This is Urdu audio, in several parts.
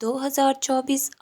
2024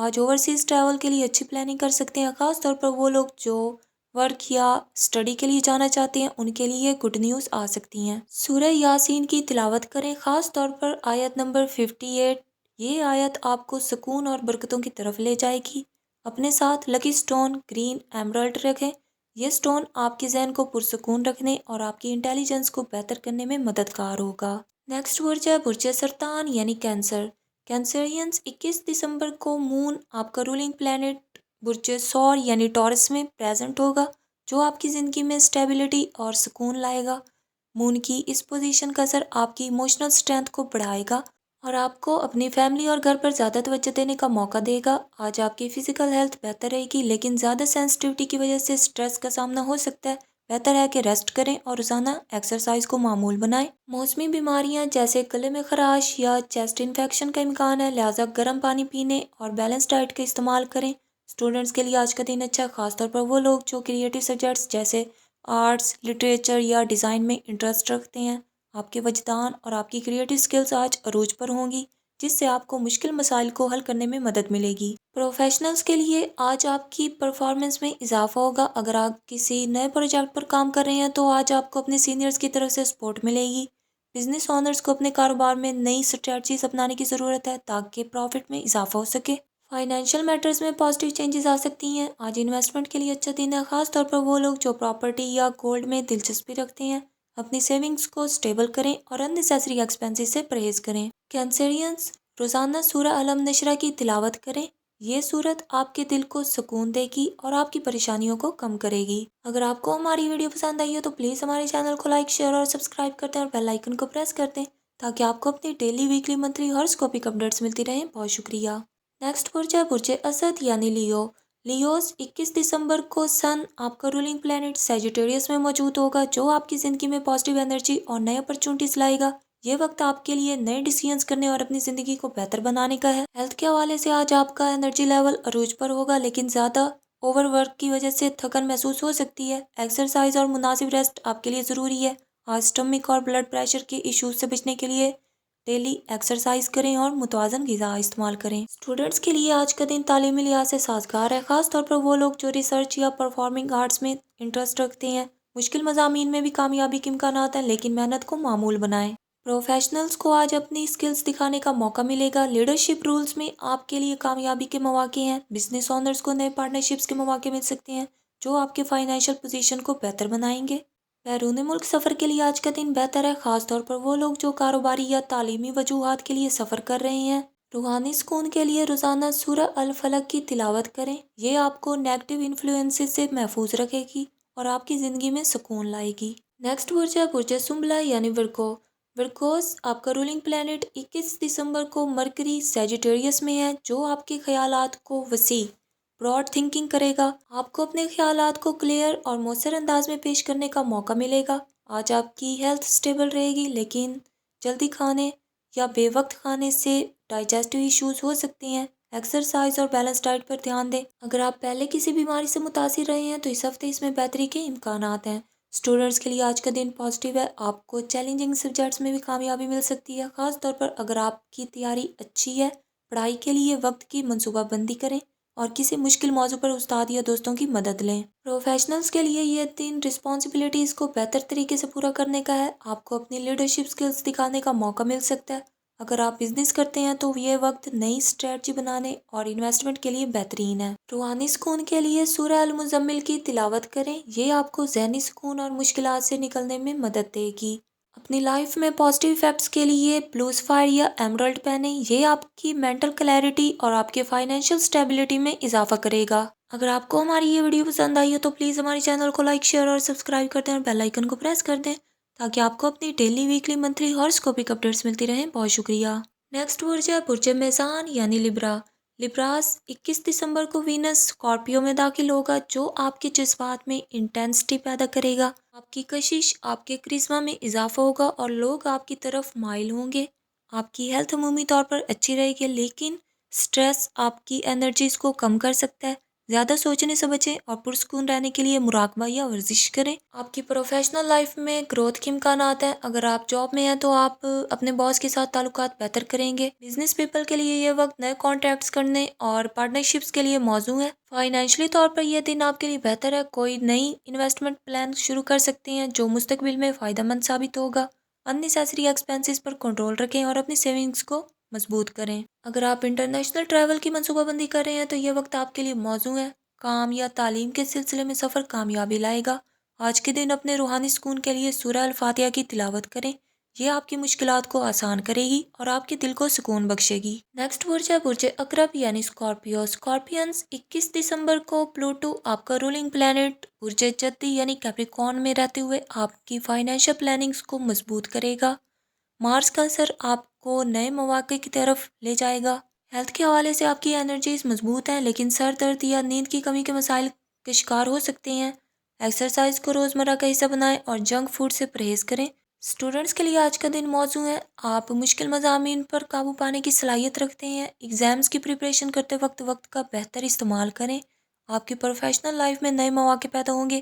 آج اوورسیز ٹریول کے لیے اچھی پلاننگ کر سکتے ہیں، خاص طور پر وہ لوگ جو ورک یا اسٹڈی کے لیے جانا چاہتے ہیں، ان کے لیے گڈ نیوز آ سکتی ہیں۔ سورہ یاسین کی تلاوت کریں، خاص طور پر آیت نمبر 58۔ یہ آیت آپ کو سکون اور برکتوں کی طرف لے جائے گی۔ اپنے ساتھ لکی سٹون گرین ایمرلڈ رکھیں۔ یہ سٹون آپ کے ذہن کو پرسکون رکھنے اور آپ کی انٹیلیجنس کو بہتر کرنے میں مددگار ہوگا۔ نیکسٹ برج ہے برج سرطان یعنی کینسر۔ کینسرینس 21 دسمبر کو مون آپ کا رولنگ پلینٹ برج سور یعنی ٹورس میں پریزنٹ ہوگا، جو آپ کی زندگی میں اسٹیبلٹی اور سکون لائے گا۔ مون کی اس پوزیشن کا اثر آپ کی ایموشنل اسٹرینتھ کو بڑھائے گا اور آپ کو اپنی فیملی اور گھر پر زیادہ توجہ دینے کا موقع دے گا۔ آج آپ کی فزیکل ہیلتھ بہتر رہے گی، لیکن زیادہ سینسٹیوٹی کی وجہ سے اسٹریس کا سامنا ہو سکتا ہے۔ بہتر ہے کہ ریسٹ کریں اور روزانہ ایکسرسائز کو معمول بنائیں۔ موسمی بیماریاں جیسے گلے میں خراش یا چیسٹ انفیکشن کا امکان ہے، لہٰذا گرم پانی پینے اور بیلنس ڈائٹ کا استعمال کریں۔ اسٹوڈنٹس کے لیے آج کا دن اچھا ہے، خاص طور پر وہ لوگ جو کریٹو سبجیکٹس جیسے آرٹس، لٹریچر یا ڈیزائن میں انٹرسٹ رکھتے ہیں۔ آپ کے وجدان اور آپ کی کریٹو سکلز آج عروج پر ہوں گی، جس سے آپ کو مشکل مسائل کو حل کرنے میں مدد ملے گی۔ پروفیشنلز کے لیے آج آپ کی پرفارمنس میں اضافہ ہوگا۔ اگر آپ کسی نئے پروجیکٹ پر کام کر رہے ہیں تو آج آپ کو اپنے سینئرز کی طرف سے سپورٹ ملے گی۔ بزنس اونرز کو اپنے کاروبار میں نئی اسٹریٹجیز اپنانے کی ضرورت ہے تاکہ پروفٹ میں اضافہ ہو سکے۔ فائنینشیل میٹرز میں پازیٹیو چینجز آ سکتی ہیں۔ آج انویسٹمنٹ کے لیے اچھا دن ہے، خاص طور پر وہ لوگ جو پراپرٹی یا گولڈ میں دلچسپی رکھتے ہیں۔ اپنی سیونگز کو اسٹیبل کریں اور ان نیسیسری ایکسپینسز سے پرہیز کریں۔ کینسرینس روزانہ سورہ الم نشرہ کی تلاوت کریں۔ یہ سورت آپ کے دل کو سکون دے گی اور آپ کی پریشانیوں کو کم کرے گی۔ اگر آپ کو ہماری ویڈیو پسند آئی ہو تو پلیز ہمارے چینل کو لائک، شیئر اور سبسکرائب کر دیں اور بیل آئیکن کو پریس کر دیں تاکہ آپ کو اپنی ڈیلی، ویکلی، منتھلی ہاراسکوپک اپڈیٹس ملتی رہیں۔ بہت شکریہ۔ نیکسٹ برج ہے برج اسد یعنی لیو۔ لیوز 21 دسمبر کو سن آپ کا رولنگ پلینٹ سیجیٹیریس میں موجود ہوگا، جو آپ کی زندگی میں پازیٹیو انرجی اور نئے اپرچونٹیز لائے گا۔ یہ وقت آپ کے لیے نئے ڈیسیژنز کرنے اور اپنی زندگی کو بہتر بنانے کا ہے۔ ہیلتھ کے حوالے سے آج آپ کا انرجی لیول عروج پر ہوگا، لیکن زیادہ اوور ورک کی وجہ سے تھکن محسوس ہو سکتی ہے۔ ایکسرسائز اور مناسب ریسٹ آپ کے لیے ضروری ہے۔ آج اسٹمک اور بلڈ پریشر کے ایشوز سے بچنے کے لیے ڈیلی ایکسرسائز کریں اور متوازن غذا استعمال کریں۔ اسٹوڈنٹس کے لیے آج کا دن تعلیمی لحاظ سے سازگار ہے، خاص طور پر وہ لوگ جو ریسرچ یا پرفارمنگ آرٹس میں انٹرسٹ رکھتے ہیں۔ مشکل مضامین میں بھی کامیابی کے امکانات ہیں، لیکن محنت کو معمول بنائیں۔ پروفیشنلز کو آج اپنی اسکلز دکھانے کا موقع ملے گا۔ لیڈرشپ رولز میں آپ کے لیے کامیابی کے مواقع ہیں۔ بزنس اونرز کو نئے پارٹنرشپس کے مواقع مل سکتے ہیں جو آپ کے فائنینشیل پوزیشن کو بہتر بنائیں گے۔ بیرون ملک سفر کے لیے آج کا دن بہتر ہے، خاص طور پر وہ لوگ جو کاروباری یا تعلیمی وجوہات کے لیے سفر کر رہے ہیں۔ روحانی سکون کے لیے روزانہ سورہ الفلق کی تلاوت کریں۔ یہ آپ کو نیگیٹو انفلوئنسز سے محفوظ رکھے گی اور آپ کی زندگی میں سکون لائے گی۔ نیکسٹ برج ہے برج سنبلہ یعنی ورگو۔ ورگوز آپ کا رولنگ پلینٹ 21 دسمبر کو مرکری سیجیٹیریس میں ہے، جو آپ کے خیالات کو وسیع، براڈ تھنکنگ کرے گا۔ آپ کو اپنے خیالات کو کلیئر اور مؤثر انداز میں پیش کرنے کا موقع ملے گا۔ آج آپ کی ہیلتھ سٹیبل رہے گی، لیکن جلدی کھانے یا بے وقت کھانے سے ڈائجسٹو ایشوز ہو سکتے ہیں۔ ایکسرسائز اور بیلنس ڈائٹ پر دھیان دیں۔ اگر آپ پہلے کسی بیماری سے متاثر رہے ہیں تو اس ہفتے اس میں بہتری کے امکانات ہیں۔ اسٹوڈنٹس کے لیے آج کا دن پازیٹیو ہے۔ آپ کو چیلنجنگ سبجیکٹس میں بھی کامیابی مل سکتی ہے، خاص طور پر اگر آپ کی تیاری اچھی ہے۔ پڑھائی کے لیے وقت کی منصوبہ بندی کریں اور کسی مشکل موضوع پر استاد یا دوستوں کی مدد لیں۔ پروفیشنلز کے لیے یہ دن رسپانسبلٹیز کو بہتر طریقے سے پورا کرنے کا ہے۔ آپ کو اپنی لیڈرشپ سکلز دکھانے کا موقع مل سکتا ہے۔ اگر آپ بزنس کرتے ہیں تو یہ وقت نئی اسٹریٹجی بنانے اور انویسٹمنٹ کے لیے بہترین ہے۔ روحانی سکون کے لیے سورہ المزمل کی تلاوت کریں۔ یہ آپ کو ذہنی سکون اور مشکلات سے نکلنے میں مدد دے گی۔ اپنی لائف میں پازیٹیو ایفیکٹس کے لیے بلو سفائر یا ایمرلڈ پہنیں۔ یہ آپ کی مینٹل کلیئرٹی اور آپ کے فائنینشیل سٹیبلٹی میں اضافہ کرے گا۔ اگر آپ کو ہماری یہ ویڈیو پسند آئی ہو تو پلیز ہمارے چینل کو لائک، شیئر اور سبسکرائب کر دیں اور بیل آئیکن کو پریس کر دیں تاکہ آپ کو اپنی ڈیلی، ویکلی، منتھلی ہاراسکوپک اپڈیٹس ملتی رہیں۔ بہت شکریہ۔ نیکسٹ برج ہے برج میزان یعنی لبرا۔ لبراز 21 دسمبر کو وینس اسکارپیو میں داخل ہوگا، جو آپ کے جذبات میں انٹینسٹی پیدا کرے گا۔ آپ کی کشش، آپ کے کرشمہ میں اضافہ ہوگا اور لوگ آپ کی طرف مائل ہوں گے۔ آپ کی ہیلتھ عمومی طور پر اچھی رہے گی، لیکن سٹریس آپ کی انرجیز کو کم کر سکتا ہے۔ زیادہ سوچنے سے بچیں اور پرسکون رہنے کے لیے مراقبہ یا ورزش کریں۔ آپ کی پروفیشنل لائف میں گروتھ کے امکانات ہیں۔ اگر آپ جاب میں ہیں تو آپ اپنے باس کے ساتھ تعلقات بہتر کریں گے۔ بزنس پیپل کے لیے یہ وقت نئے کانٹیکٹس کرنے اور پارٹنرشپس کے لیے موزوں ہے۔ فائنینشلی طور پر یہ دن آپ کے لیے بہتر ہے۔ کوئی نئی انویسٹمنٹ پلان شروع کر سکتے ہیں جو مستقبل میں فائدہ مند ثابت ہوگا۔ اننیسیسری ایکسپینسز پر کنٹرول رکھیں اور اپنی سیونگز کو مضبوط کریں۔ اگر آپ انٹرنیشنل ٹریول کی منصوبہ بندی کر رہے ہیں تو یہ وقت آپ کے لیے موزوں ہے۔ کام یا تعلیم کے سلسلے میں سفر کامیابی لائے گا۔ آج کے دن اپنے روحانی سکون کے لیے سورہ الفاتحہ کی تلاوت کریں۔ یہ آپ کی مشکلات کو آسان کرے گی اور آپ کے دل کو سکون بخشے گی۔ نیکسٹ برج ہے برج عقرب یعنی اسکارپیو۔ اسکارپینز 21 دسمبر کو پلوٹو آپ کا رولنگ پلینٹ برج جدی یعنی کیپریکارن میں رہتے ہوئے آپ کی فائنینشل پلاننگز کو مضبوط کرے گا۔ مارس کا اثر آپ کو نئے مواقع کی طرف لے جائے گا۔ ہیلتھ کے حوالے سے آپ کی انرجیز مضبوط ہیں لیکن سر درد یا نیند کی کمی کے مسائل کے شکار ہو سکتے ہیں۔ ایکسرسائز کو روزمرہ کا حصہ بنائیں اور جنک فوڈ سے پرہیز کریں۔ اسٹوڈنٹس کے لیے آج کا دن موزوں ہے۔ آپ مشکل مضامین پر قابو پانے کی صلاحیت رکھتے ہیں۔ ایگزامز کی پریپریشن کرتے وقت کا بہتر استعمال کریں۔ آپ کی پروفیشنل لائف میں نئے مواقع پیدا ہوں گے۔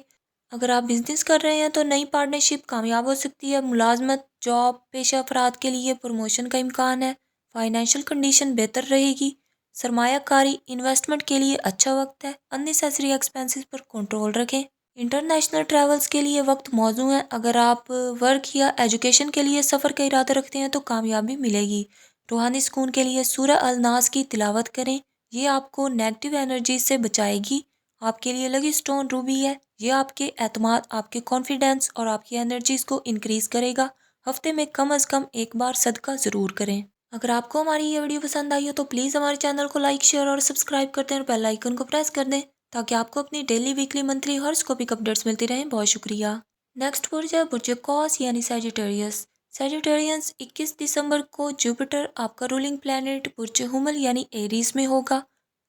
اگر آپ بزنس کر رہے ہیں تو نئی پارٹنرشپ کامیاب ہو سکتی ہے۔ ملازمت جاب پیشہ افراد کے لیے پروموشن کا امکان ہے۔ فائنینشیل کنڈیشن بہتر رہے گی۔ سرمایہ کاری انویسٹمنٹ کے لیے اچھا وقت ہے۔ اننیسیسری ایکسپینسز پر کنٹرول رکھیں۔ انٹرنیشنل ٹریولز کے لیے وقت موزوں ہے۔ اگر آپ ورک یا ایجوکیشن کے لیے سفر کا ارادہ رکھتے ہیں تو کامیابی ملے گی۔ روحانی سکون کے لیے سورہ الناس کی تلاوت کریں۔ یہ آپ کو نیگیٹو انرجی سے بچائے گی۔ آپ کے لیے لگی سٹون روبی ہے۔ یہ آپ کے اعتماد، آپ کے کانفیڈنس اور آپ کی انرجیز کو انکریز کرے گا۔ ہفتے میں کم از کم ایک بار صدقہ ضرور کریں۔ اگر آپ کو ہماری یہ ویڈیو پسند آئی ہو تو پلیز ہمارے چینل کو لائک شیئر اور سبسکرائب کر دیں اور بیل آئیکن کو پریس کر دیں تاکہ آپ کو اپنی ڈیلی ویکلی منتھلی ہاراسکوپک اپڈیٹس ملتی رہیں۔ بہت شکریہ۔ نیکسٹ برج ہے برج قوس یعنی سیجیٹیریس۔ سیجیٹیرینز 21 دسمبر کو جوپیٹر آپ کا رولنگ پلینٹ برج حمل یعنی ایریز میں ہوگا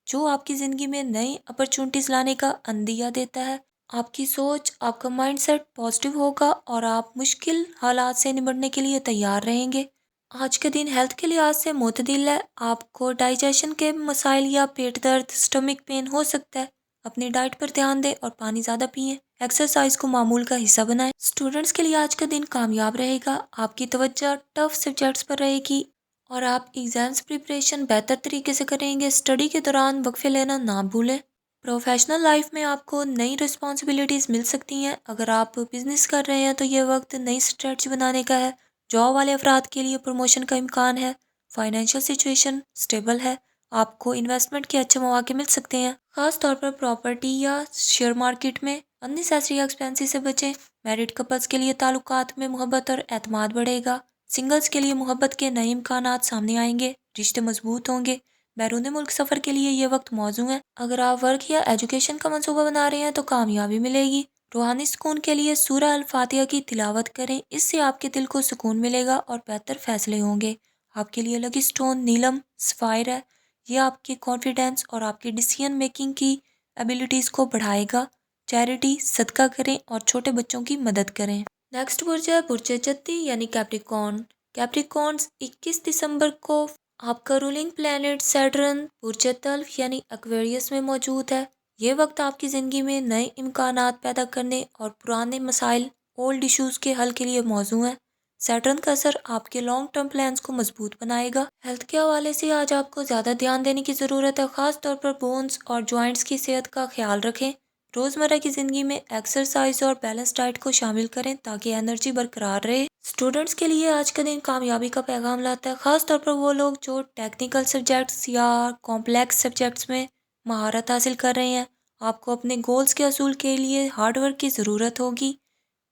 جو آپ کی زندگی میں نئی اپرچونٹیز لانے کا عندیہ دیتا ہے۔ آپ کی سوچ، آپ کا مائنڈ سیٹ پازیٹیو ہوگا اور آپ مشکل حالات سے نمٹنے کے لیے تیار رہیں گے۔ آج کا دن ہیلتھ کے لحاظ سے معتدل ہے۔ آپ کو ڈائجیشن کے مسائل یا پیٹ درد، سٹمک پین ہو سکتا ہے۔ اپنی ڈائٹ پر دھیان دیں اور پانی زیادہ پئیں۔ ایکسرسائز کو معمول کا حصہ بنائیں۔ اسٹوڈنٹس کے لیے آج کا دن کامیاب رہے گا۔ آپ کی توجہ ٹف سبجیکٹس پر رہے گی اور آپ ایگزامز پریپریشن بہتر طریقے سے کریں گے۔ اسٹڈی کے دوران وقفے لینا نہ بھولیں۔ پروفیشنل لائف میں آپ کو نئی رسپانسبلٹیز مل سکتی ہیں۔ اگر آپ بزنس کر رہے ہیں تو یہ وقت نئی اسٹریٹجی بنانے کا ہے۔ جاب والے افراد کے لیے پروموشن کا امکان ہے۔ فائنینشیل سچویشن سٹیبل ہے۔ آپ کو انویسٹمنٹ کے اچھے مواقع مل سکتے ہیں، خاص طور پر پراپرٹی یا شیئر مارکیٹ میں۔ اننیسیسری ایکسپینسز سے بچیں۔ میرڈ کپلز کے لیے تعلقات میں محبت اور اعتماد بڑھے گا۔ سنگلز کے لیے محبت کے نئے امکانات سامنے آئیں گے، رشتے مضبوط ہوں گے۔ بیرون ملک سفر کے لیے یہ وقت موزوں ہے۔ اگر آپ ورک یا ایجوکیشن کا منصوبہ بنا رہے ہیں تو کامیابی ملے گی۔ روحانی سکون کے لیے سورہ الفاتحہ کی تلاوت کریں۔ اس سے آپ کے دل کو سکون ملے گا اور بہتر فیصلے ہوں گے۔ آپ کے لیے لکی سٹون نیلم سفائر ہے۔ یہ آپ کے کانفیڈنس اور آپ کی ڈیسیژن میکنگ کی ایبیلٹیز کو بڑھائے گا۔ چیریٹی، صدقہ کریں اور چھوٹے بچوں کی مدد کریں۔ نیکسٹ برج ہے برج جدی یعنی کیپریکارن۔ کیپریکارنز 21 دسمبر کو آپ کا رولنگ پلینٹ سیٹرن برج تلف یعنی ایکویریس میں موجود ہے۔ یہ وقت آپ کی زندگی میں نئے امکانات پیدا کرنے اور پرانے مسائل، اولڈ ایشوز کے حل کے لیے موزوں ہے۔ سیٹرن کا اثر آپ کے لانگ ٹرم پلانز کو مضبوط بنائے گا۔ ہیلتھ کے حوالے سے آج آپ کو زیادہ دھیان دینے کی ضرورت ہے، خاص طور پر بونز اور جوائنٹس کی صحت کا خیال رکھیں۔ روزمرہ کی زندگی میں ایکسرسائز اور بیلنس ڈائٹ کو شامل کریں تاکہ انرجی برقرار رہے۔ اسٹوڈنٹس کے لیے آج کا دن کامیابی کا پیغام لاتا ہے، خاص طور پر وہ لوگ جو ٹیکنیکل سبجیکٹس یا کمپلیکس سبجیکٹس میں مہارت حاصل کر رہے ہیں۔ آپ کو اپنے گولز کے حصول کے لیے ہارڈ ورک کی ضرورت ہوگی۔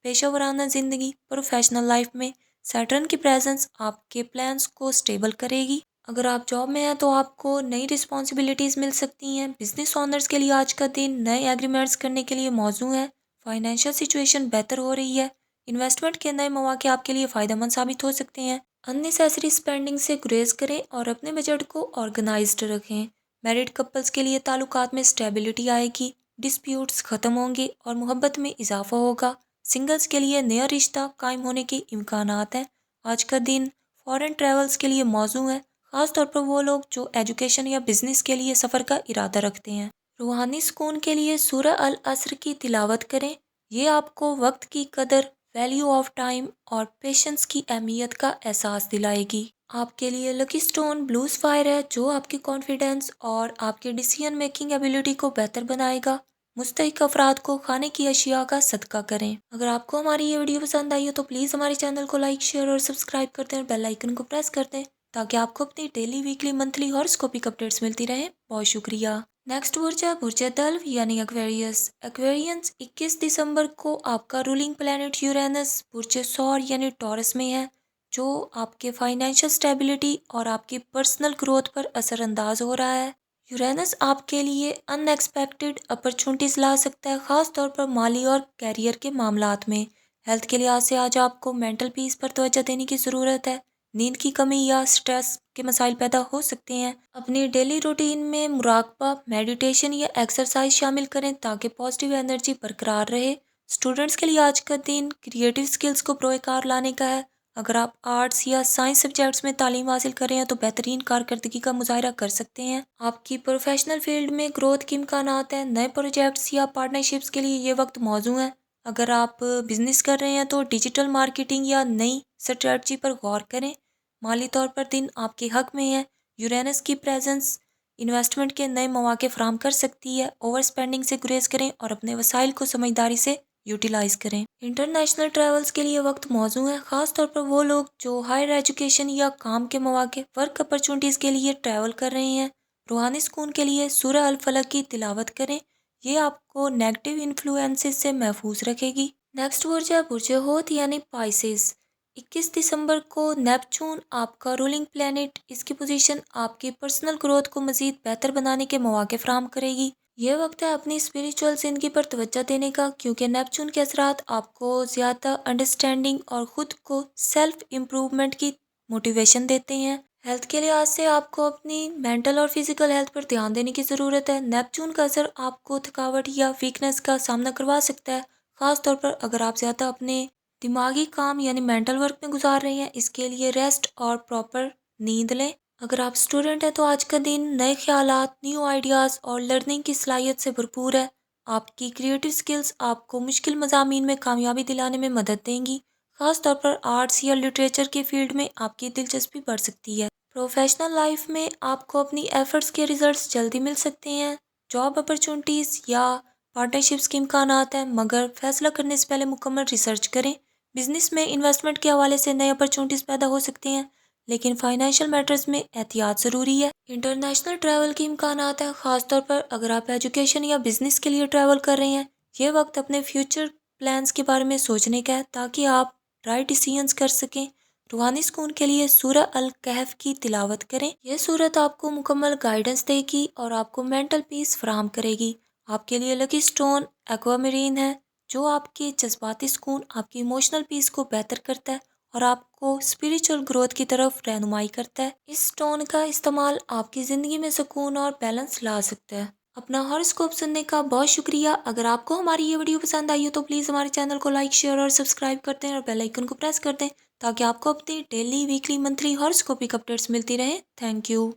پیشہ ورانہ زندگی، پروفیشنل لائف میں سیٹرن کی پریزنس آپ کے پلانز کو سٹیبل کرے گی۔ اگر آپ جاب میں ہیں تو آپ کو نئی رسپانسبلٹیز مل سکتی ہیں۔ بزنس اونرز کے لیے آج کا دن نئے ایگریمنٹس کرنے کے لیے موزوں ہے۔ فائنینشیل سچویشن بہتر ہو رہی ہے۔ انویسٹمنٹ کے نئے مواقع آپ کے لیے فائدہ مند ثابت ہو سکتے ہیں۔ اننیسیسری اسپینڈنگ سے گریز کریں اور اپنے بجٹ کو آرگنائزڈ رکھیں۔ میرڈ کپلز کے لیے تعلقات میں اسٹیبلٹی آئے گی، ڈسپیوٹس ختم ہوں گے اور محبت میں اضافہ ہوگا۔ سنگلز کے لیے نیا رشتہ قائم ہونے کے امکانات ہیں۔ آج کا دن فارن ٹریولز کے لیے موزوں ہے، خاص طور پر وہ لوگ جو ایجوکیشن یا بزنس کے لیے سفر کا ارادہ رکھتے ہیں۔ روحانی سکون کے لیے سورہ العصر کی تلاوت کریں، یہ آپ کو وقت کی قدر، ویلیو آف ٹائم اور پیشنس کی اہمیت کا احساس دلائے گی۔ آپ کے لیے لکی سٹون بلو سفائر ہے، جو آپ کی کانفیڈنس اور آپ کی ڈیسیژن میکنگ ایبیلٹی کو بہتر بنائے گا۔ مستحق افراد کو کھانے کی اشیاء کا صدقہ کریں۔ اگر آپ کو ہماری یہ ویڈیو پسند آئی ہے تو پلیز ہمارے چینل کو لائک، شیئر اور سبسکرائب کر دیں اور بیل آئیکن کو پریس کر دیں تاکہ آپ کو اپنی ڈیلی، ویکلی، منتھلی ہاراسکوپک اپڈیٹس ملتی رہیں۔ بہت شکریہ۔ نیکسٹ برج ہے برج دلو یعنی ایکویریس۔ ایکویرینس 21 دسمبر کو آپ کا رولنگ پلانٹ یورینس برج ثور یعنی ٹورس میں ہے، جو آپ کے فائنینشیل سٹیبلٹی اور آپ کی پرسنل گروتھ پر اثر انداز ہو رہا ہے۔ یورینس آپ کے لیے ان ایکسپیکٹڈ اپرچونٹیز لا سکتا ہے، خاص طور پر مالی اور کیریئر کے معاملات میں۔ ہیلتھ کے لحاظ سے آج آپ کو مینٹل پیس پر توجہ دینے کی ضرورت ہے۔ نیند کی کمی یا سٹریس کے مسائل پیدا ہو سکتے ہیں۔ اپنی ڈیلی روٹین میں مراقبہ، میڈیٹیشن یا ایکسرسائز شامل کریں تاکہ پازیٹیو انرجی برقرار رہے۔ اسٹوڈنٹس کے لیے آج کا دن کریٹیو سکلز کو بروئے کار لانے کا ہے۔ اگر آپ آرٹس یا سائنس سبجیکٹس میں تعلیم حاصل کر رہے ہیں تو بہترین کارکردگی کا مظاہرہ کر سکتے ہیں۔ آپ کی پروفیشنل فیلڈ میں گروتھ کے امکانات ہیں۔ نئے پروجیکٹس یا پارٹنرشپس کے لیے یہ وقت موزوں ہے۔ اگر آپ بزنس کر رہے ہیں تو ڈیجیٹل مارکیٹنگ یا نئی اسٹریٹجی پر غور کریں۔ مالی طور پر دن آپ کے حق میں ہے۔ یورینس کی پریزنس انویسٹمنٹ کے نئے مواقع فراہم کر سکتی ہے۔ اوور اسپینڈنگ سے گریز کریں اور اپنے وسائل کو سمجھداری سے یوٹیلائز کریں۔ انٹرنیشنل ٹریولز کے لیے وقت موزوں ہے، خاص طور پر وہ لوگ جو ہائر ایجوکیشن یا کام کے مواقع، ورک اپرچونٹیز کے لیے ٹریول کر رہے ہیں۔ روحانی سکون کے لیے سورہ الفلق کی تلاوت کریں، یہ آپ کو نیگیٹو انفلوئنسز سے محفوظ رکھے گی۔ نیکسٹ برج ہے برج حوت یعنی پائسز۔ 21 دسمبر کو نیپچون آپ کا رولنگ پلانٹ، اس کی پوزیشن آپ کی پرسنل گروتھ کو مزید بہتر بنانے کے مواقع فراہم کرے گی۔ یہ وقت ہے اپنی اسپریچول زندگی پر توجہ دینے کا، کیونکہ نیپچون کے اثرات آپ کو زیادہ انڈرسٹینڈنگ اور خود کو سیلف امپروومنٹ کی موٹیویشن دیتے ہیں۔ ہیلتھ کے لحاظ سے آپ کو اپنی مینٹل اور فزیکل ہیلتھ پر دھیان دینے کی ضرورت ہے۔ نیپچون کا اثر آپ کو تھکاوٹ یا ویکنس کا سامنا کروا سکتا ہے، خاص طور پر اگر آپ زیادہ اپنے دماغی کام یعنی مینٹل ورک میں گزار رہے ہیں۔ اس کے لیے ریسٹ اور پراپر نیند لیں۔ اگر آپ اسٹوڈنٹ ہیں تو آج کا دن نئے خیالات، نیو آئیڈیاز اور لرننگ کی صلاحیت سے بھرپور ہے۔ آپ کی کریٹیو سکلز آپ کو مشکل مضامین میں کامیابی دلانے میں مدد دیں گی، خاص طور پر آرٹس یا لٹریچر کے فیلڈ میں آپ کی دلچسپی بڑھ سکتی ہے۔ پروفیشنل لائف میں آپ کو اپنی ایفرٹس کے ریزلٹس جلدی مل سکتے ہیں۔ جاب اپرچونٹیز یا پارٹنرشپس کے امکانات ہیں، مگر فیصلہ کرنے سے پہلے مکمل ریسرچ کریں۔ بزنس میں انویسٹمنٹ کے حوالے سے نئے اپرچونٹیز پیدا ہو سکتے ہیں، لیکن فائنینشیل میٹرز میں احتیاط ضروری ہے۔ انٹرنیشنل ٹریول کے امکانات ہیں، خاص طور پر اگر آپ ایجوکیشن یا بزنس کے لیے ٹریول کر رہے ہیں۔ یہ وقت اپنے فیوچر پلانز کے بارے میں سوچنے کا ہے تاکہ آپ رائٹ ڈیسیژنز کر سکیں۔ روحانی سکون کے لیے سورہ الکہف کی تلاوت کریں، یہ سورت آپ کو مکمل گائیڈنس دے گی اور آپ کو مینٹل پیس فراہم کرے گی۔ آپ کے لیے لکی سٹون ایکوامرین ہے، جو آپ کے جذباتی سکون، آپ کی ایموشنل پیس کو بہتر کرتا ہے اور آپ کو اسپریچول گروتھ کی طرف رہنمائی کرتا ہے۔ اس سٹون کا استعمال آپ کی زندگی میں سکون اور بیلنس لا سکتا ہے۔ اپنا ہاراسکوپ سننے کا بہت شکریہ۔ اگر آپ کو ہماری یہ ویڈیو پسند آئی ہو تو پلیز ہمارے چینل کو لائک، شیئر اور سبسکرائب کر دیں اور بیل آئیکن کو پریس کر دیں تاکہ آپ کو اپنی ڈیلی، ویکلی، منتھلی ہاراسکوپک اپڈیٹس ملتی رہیں۔ Thank you.